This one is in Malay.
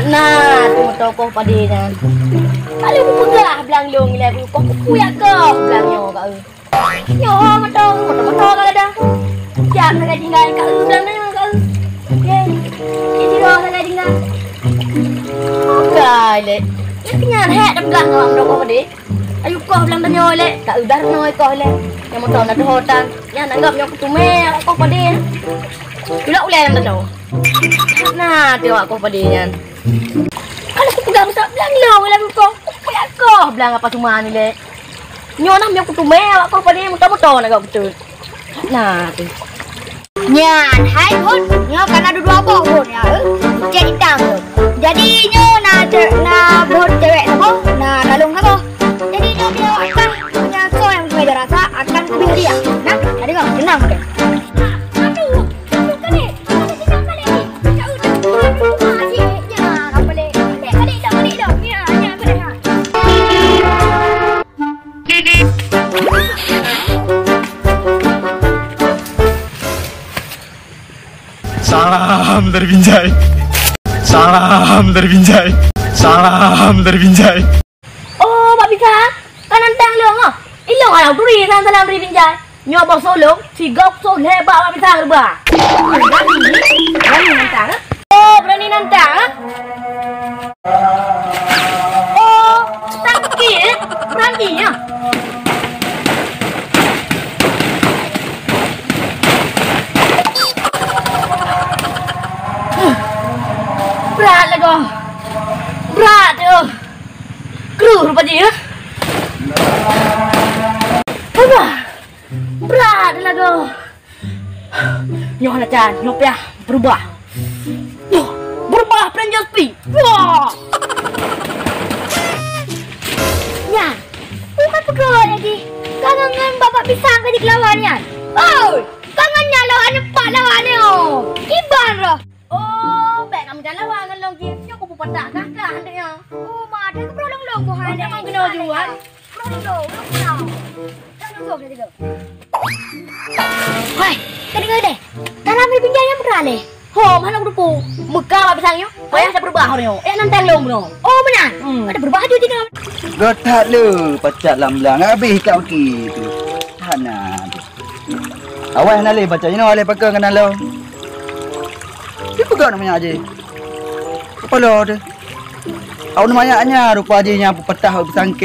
Nah, tu tokoh padinya. Kalau aku pegah belang long ni aku kok kuyak ke belang nyo kau. Nyo matong kalau dah. Jak nak tinggal kat belang ni kau. Okey. Ini dah nak tinggal. Okey le. Kenyan hek dah belang ngam tokoh padi. Ayu kau belang tanyo le. Tak udah noi kau le. Yang matong nak hotan. Yang anggap nyo kutume kau padi. Bila ulai nam tanyo. Nah, tengok kau padinya. Kalau aku pegang besar belang long lah kau. Kuyak kau belang apa cuma ni le. Nyo nak aku tu mewak kau pada motor-motor nak kau betul. Nah, tu. Nyan, hai pun. Nyo kan ada dua apa pun ya. Jadi tang tu. Jadi nyo nak buat cewek apa? Nah, lalung apa? Jadi nyo dia akan punya so yang punya rasa akan lebih dia. Nah, jadi kau tenang deh. Salam dari Binjai. Salam dari Binjai. Salam dari Binjai. Oh, Pak Bisa, kanan tang long ah. Ilong alau turi san salam dari Binjai. Nyo bos solong, sigap sol hebat Pak Bisa berba. Berani nantang ah. Oh, berani nantang ah. Oh, tangki berani ah. Berat lah kau. Berat tu. Kru rupa dia. Apa? Berat lah kau. Nyoh nak can, nyoh piah berubah. Nyoh berubah peranjau speed. Wah. Nyan, bukan pegawai lagi. Kangen bapak pisang ke di kelawan Nyan. Oh, kangennya lawan empat lawan ni. Iban lah. Oh, baik kamu jalan lawan long dia. Nyo aku patak kakak handanya. Oh, mak ada ke perolong long ko hai. Ada mang kena jual. Perolong long kau. Jangan sok dia tu. Hai, kena deh. Dalam ni pinjam yang berale. Ho, mana grupu? Muka apa pisangnya? Payah saya berubah hari ni. Nanti long no. Oh, benar. Ada berubah tu tidak. Gotak lu, pacat lam-lam habis kat okey tu. Hana tu. Awas nale baca ni oleh pakai kena lo. Dia pegang namanya aje. Kepala dia. Awak namanya rupa aje yang petah bersangkit.